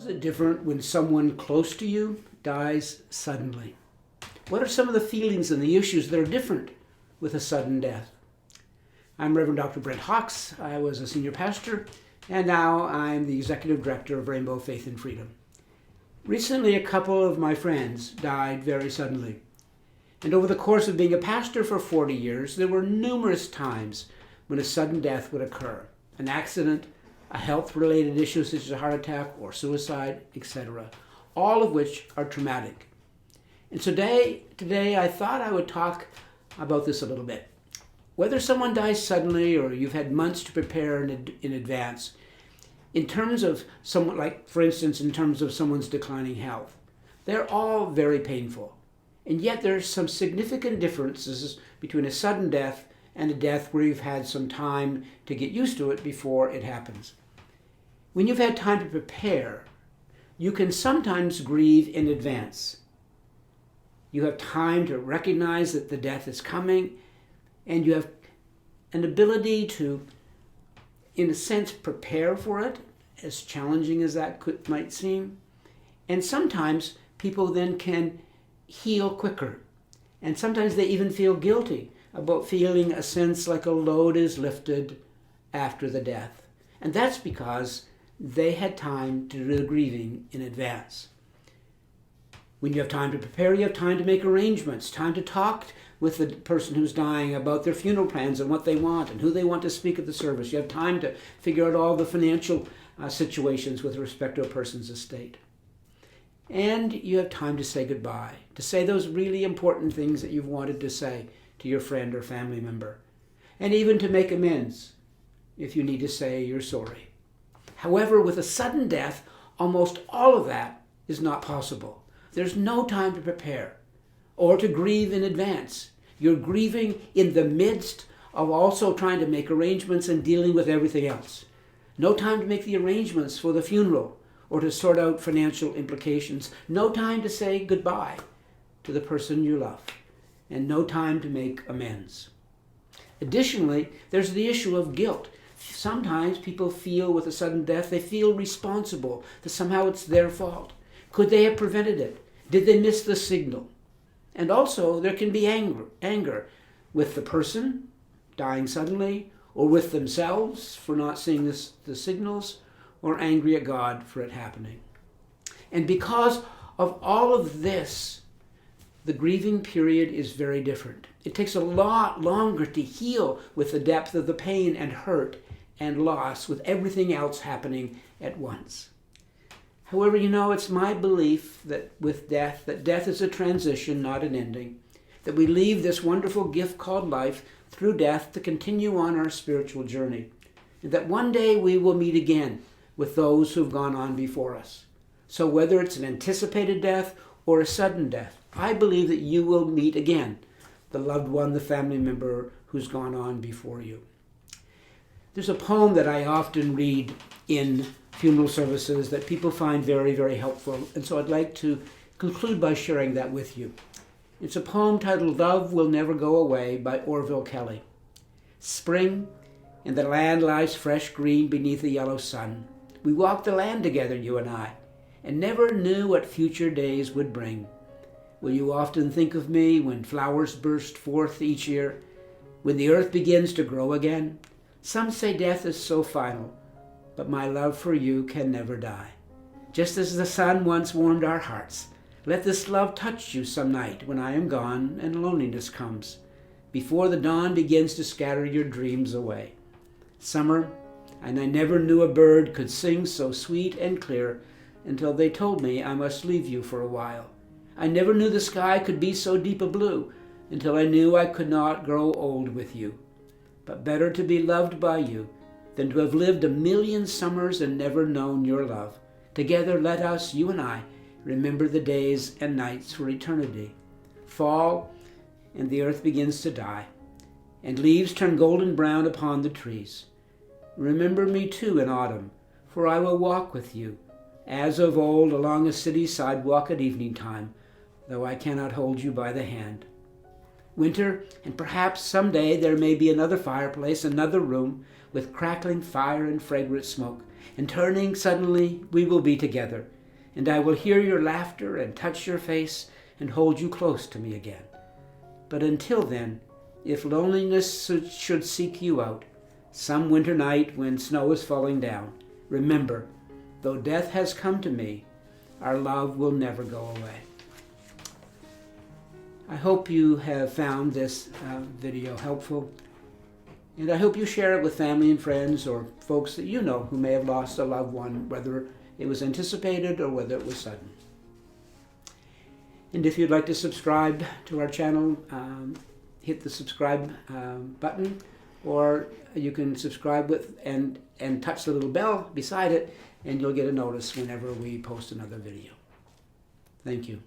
Is it different when someone close to you dies suddenly? What are some of the feelings and the issues that are different with a sudden death? I'm Reverend Dr. Brent Hawks. I was a senior pastor, and now I'm the executive director of Rainbow Faith and Freedom. Recently, a couple of my friends died very suddenly. And over the course of being a pastor for 40 years, there were numerous times when a sudden death would occur. An accident, a health-related issue such as a heart attack or suicide, etc. All of which are traumatic. And today I thought I would talk about this a little bit. Whether someone dies suddenly or you've had months to prepare in advance, in terms of someone, like for instance, in terms of someone's declining health, they're all very painful. And yet there's some significant differences between a sudden death and a death where you've had some time to get used to it before it happens. When you've had time to prepare, you can sometimes grieve in advance. You have time to recognize that the death is coming, and you have an ability to, in a sense, prepare for it, as challenging as that might seem. And sometimes people then can heal quicker. And sometimes they even feel guilty about feeling a sense like a load is lifted after the death. And that's because they had time to do the grieving in advance. When you have time to prepare, you have time to make arrangements, time to talk with the person who's dying about their funeral plans and what they want and who they want to speak at the service. You have time to figure out all the financial situations with respect to a person's estate. And you have time to say goodbye, to say those really important things that you've wanted to say to your friend or family member, and even to make amends if you need to say you're sorry. However, with a sudden death, almost all of that is not possible. There's no time to prepare or to grieve in advance. You're grieving in the midst of also trying to make arrangements and dealing with everything else. No time to make the arrangements for the funeral or to sort out financial implications. No time to say goodbye to the person you love. And no time to make amends. Additionally, there's the issue of guilt. Sometimes people feel with a sudden death, they feel responsible, that somehow it's their fault. Could they have prevented it? Did they miss the signal? And also there can be anger with the person dying suddenly, or with themselves for not seeing the signals, or angry at God for it happening. And because of all of this, the grieving period is very different. It takes a lot longer to heal with the depth of the pain and hurt and loss with everything else happening at once. However, it's my belief that with death, that death is a transition, not an ending, that we leave this wonderful gift called life through death to continue on our spiritual journey, and that one day we will meet again with those who've gone on before us. So whether it's an anticipated death or a sudden death, I believe that you will meet again the loved one, the family member who's gone on before you. There's a poem that I often read in funeral services that people find very, very helpful, and so I'd like to conclude by sharing that with you. It's a poem titled "Love Will Never Go Away" by Orville Kelly. Spring, and the land lies fresh green beneath the yellow sun. We walked the land together, you and I, and never knew what future days would bring. Will you often think of me when flowers burst forth each year, when the earth begins to grow again? Some say death is so final, but my love for you can never die. Just as the sun once warmed our hearts, let this love touch you some night when I am gone and loneliness comes, before the dawn begins to scatter your dreams away. Summer, and I never knew a bird could sing so sweet and clear until they told me I must leave you for a while. I never knew the sky could be so deep a blue until I knew I could not grow old with you. But better to be loved by you than to have lived 1,000,000 summers and never known your love. Together let us, you and I, remember the days and nights for eternity. Fall, and the earth begins to die, and leaves turn golden brown upon the trees. Remember me too in autumn, for I will walk with you, as of old along a city sidewalk at evening time, though I cannot hold you by the hand. Winter, and perhaps someday there may be another fireplace, another room, with crackling fire and fragrant smoke, And turning suddenly, we will be together, and I will hear your laughter and touch your face and hold you close to me again. But until then, if loneliness should seek you out, some winter night when snow is falling down, remember, though death has come to me, our love will never go away. I hope you have found this video helpful, and I hope you share it with family and friends or folks that you know who may have lost a loved one, whether it was anticipated or whether it was sudden. And if you'd like to subscribe to our channel, hit the subscribe button, or you can subscribe with and touch the little bell beside it, and you'll get a notice whenever we post another video. Thank you.